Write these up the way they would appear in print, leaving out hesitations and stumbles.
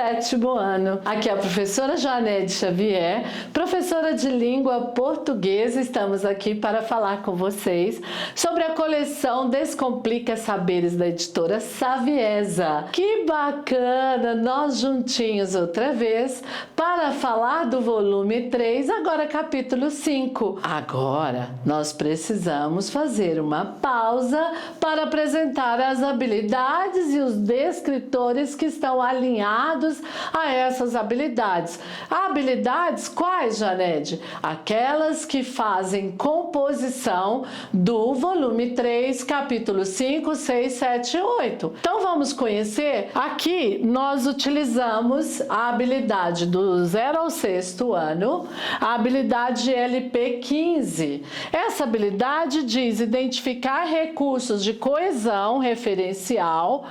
7º ano. Aqui é a professora Joanete Xavier, professora de língua portuguesa. Estamos aqui para falar com vocês sobre a coleção Descomplica Saberes da editora Saviesa. Que bacana, nós juntinhos outra vez para falar do volume 3, agora capítulo 5. Agora nós precisamos fazer uma pausa para apresentar as habilidades e os descritores que estão alinhados a essas habilidades. Habilidades quais, Janete? Aquelas que fazem composição do volume 3, capítulo 5, 6, 7 e 8. Então vamos conhecer? Aqui nós utilizamos a habilidade do 0 ao 6º ano, a habilidade LP 15. Essa habilidade diz identificar recursos de coesão referencial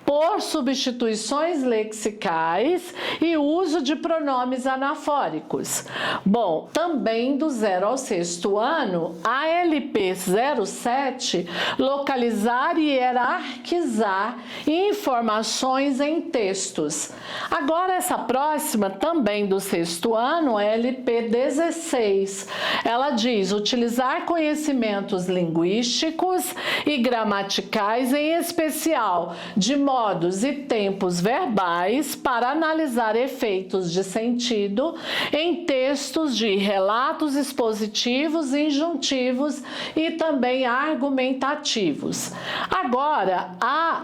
por substituições lexicais e uso de pronomes anafóricos. Bom, também do 0 ao 6º ano, a LP 07, localizar e hierarquizar informações em textos. Agora essa próxima, também do 6º ano, é a LP 16. Ela diz utilizar conhecimentos linguísticos e gramaticais, em especial de modos e tempos verbais, para analisar efeitos de sentido em textos de relatos expositivos, injuntivos e também argumentativos. Agora,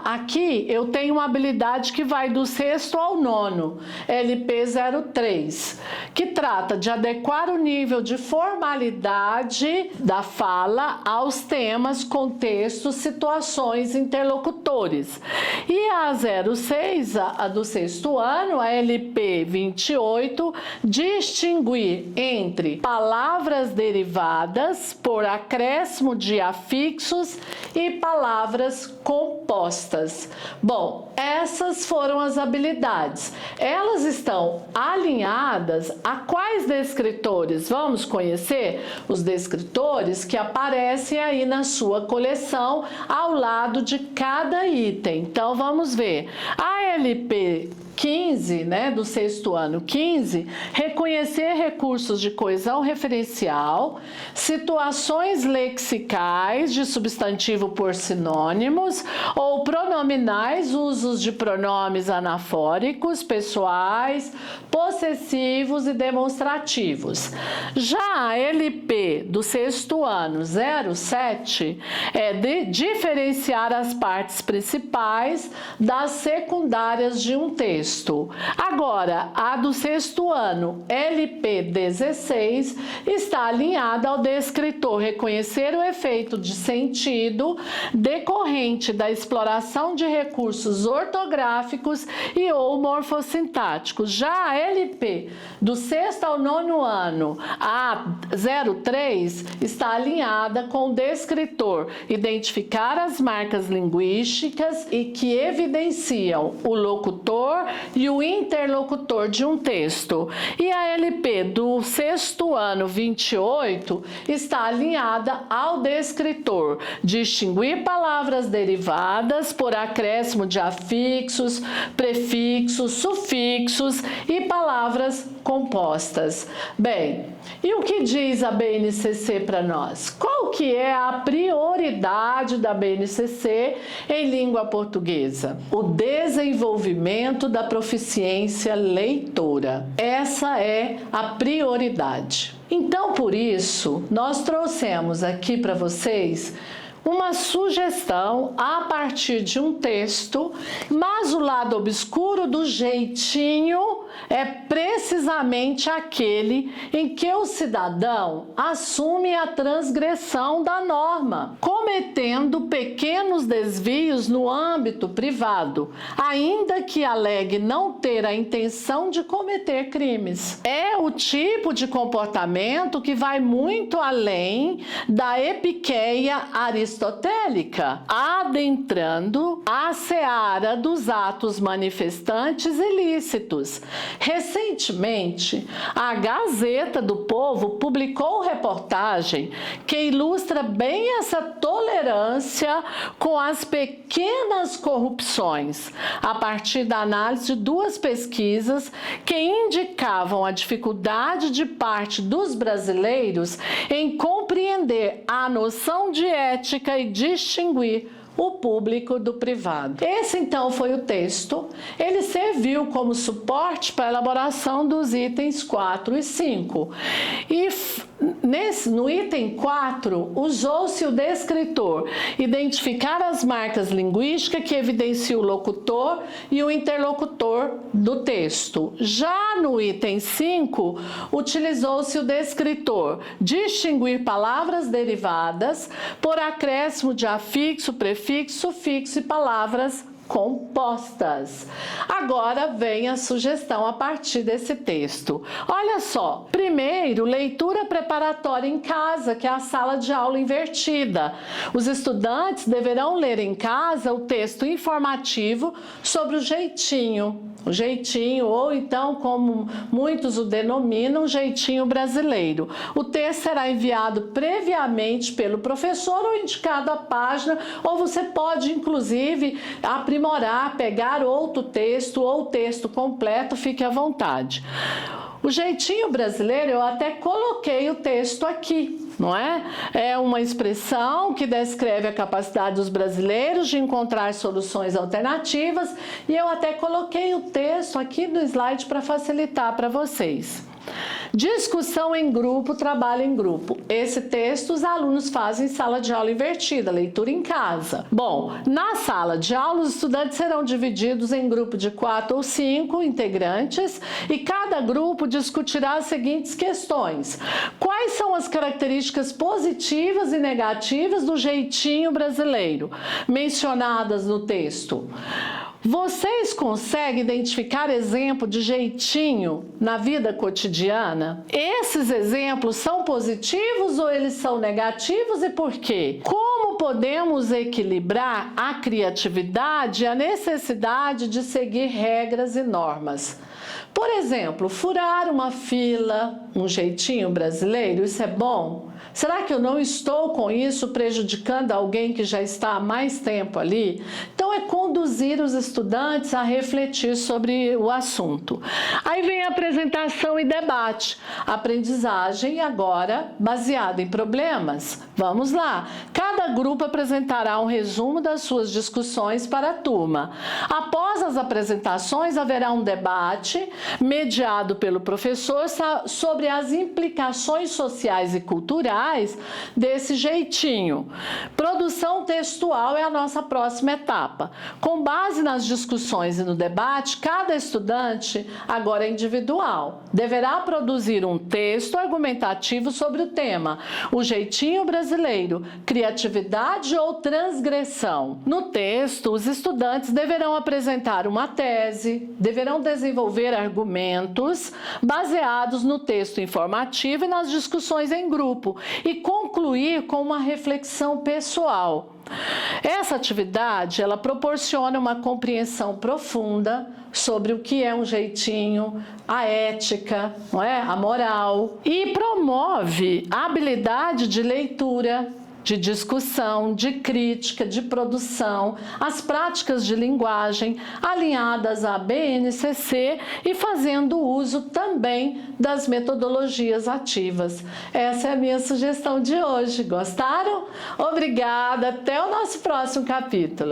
aqui eu tenho uma habilidade que vai do 6º ao 9º, LP 03, que trata de adequar o nível de formalidade da fala aos temas, contextos, situações, interlocutores. E a 06, a do 6º ano, a LP 28, distinguir entre palavras derivadas por acréscimo de afixos e palavras compostas. Bom, essas foram as habilidades. Elas estão alinhadas a quais descritores? Vamos conhecer os descritores que aparecem aí na sua coleção ao lado de cada item. Então vamos ver. A LP 15, do 6º ano 15, reconhecer recursos de coesão referencial, situações lexicais de substantivo por sinônimos ou pronominais, usos de pronomes anafóricos, pessoais, possessivos e demonstrativos. Já a LP do 6º ano 07 é de diferenciar as partes principais das secundárias de um texto. Agora, a do 6º ano, LP 16, está alinhada ao descritor reconhecer o efeito de sentido decorrente da exploração de recursos ortográficos e ou morfossintáticos. Já a LP do 6º ao 9º ano, a 03, está alinhada com o descritor identificar as marcas linguísticas e que evidenciam o locutor e o interlocutor de um texto. E a LP do 6º ano 28 está alinhada ao descritor distinguir palavras derivadas por acréscimo de afixos, prefixos, sufixos e palavras compostas. Bem, e o que diz a BNCC para nós? Qual que é a prioridade da BNCC em língua portuguesa? O desenvolvimento da proficiência leitora. Essa é a prioridade. Então, por isso, nós trouxemos aqui para vocês uma sugestão a partir de um texto, mas o lado obscuro do jeitinho é precisamente aquele em que o cidadão assume a transgressão da norma, cometendo pequenos desvios no âmbito privado, ainda que alegue não ter a intenção de cometer crimes. É o tipo de comportamento que vai muito além da epiqueia aristotélica, adentrando a seara dos atos manifestantes ilícitos, Recentemente, a Gazeta do Povo publicou reportagem que ilustra bem essa tolerância com as pequenas corrupções, a partir da análise de duas pesquisas que indicavam a dificuldade de parte dos brasileiros em compreender a noção de ética e distinguir o público do privado. Esse então foi o texto. Ele serviu como suporte para a elaboração dos itens 4 e 5. E no item 4, usou-se o descritor identificar as marcas linguísticas que evidenciam o locutor e o interlocutor do texto. Já no item 5, utilizou-se o descritor distinguir palavras derivadas por acréscimo de afixo, prefixo, sufixo e palavras compostas. Agora vem a sugestão a partir desse texto. Olha só, primeiro, leitura preparatória em casa, que é a sala de aula invertida. Os estudantes deverão ler em casa o texto informativo sobre o jeitinho, ou então, como muitos o denominam, jeitinho brasileiro. O texto será enviado previamente pelo professor ou indicado a página, ou você pode, inclusive, aprimorar, pegar outro texto ou texto completo, fique à vontade. O jeitinho brasileiro, eu até coloquei o texto aqui, não é? É uma expressão que descreve a capacidade dos brasileiros de encontrar soluções alternativas e eu até coloquei o texto aqui no slide para facilitar para vocês. Discussão em grupo, trabalho em grupo. Esse texto os alunos fazem em sala de aula invertida, leitura em casa. Bom, na sala de aula os estudantes serão divididos em grupo de 4 ou 5 integrantes e cada grupo discutirá as seguintes questões. Quais são as características positivas e negativas do jeitinho brasileiro mencionadas no texto? Vocês conseguem identificar exemplo de jeitinho na vida cotidiana? Esses exemplos são positivos ou eles são negativos e por quê? Como podemos equilibrar a criatividade e a necessidade de seguir regras e normas? Por exemplo, furar uma fila, um jeitinho brasileiro, isso é bom? Será que eu não estou com isso prejudicando alguém que já está há mais tempo ali? Então é conduzir os estudantes a refletir sobre o assunto. Aí vem a apresentação e debate. Aprendizagem agora baseada em problemas. Vamos lá. Cada grupo apresentará um resumo das suas discussões para a turma. Após as apresentações haverá um debate mediado pelo professor sobre as implicações sociais e culturais desse jeitinho. Produção textual é a nossa próxima etapa. Com base nas discussões e no debate, cada estudante, agora é individual, deverá produzir um texto argumentativo sobre o tema, o jeitinho brasileiro, criatividade ou transgressão. No texto, os estudantes deverão apresentar uma tese, deverão desenvolver argumentos baseados no texto informativo e nas discussões em grupo, e concluir com uma reflexão pessoal. Essa atividade, ela proporciona uma compreensão profunda sobre o que é um jeitinho, a ética, não é? A moral, e promove a habilidade de leitura, de discussão, de crítica, de produção, as práticas de linguagem alinhadas à BNCC e fazendo uso também das metodologias ativas. Essa é a minha sugestão de hoje. Gostaram? Obrigada, até o nosso próximo capítulo.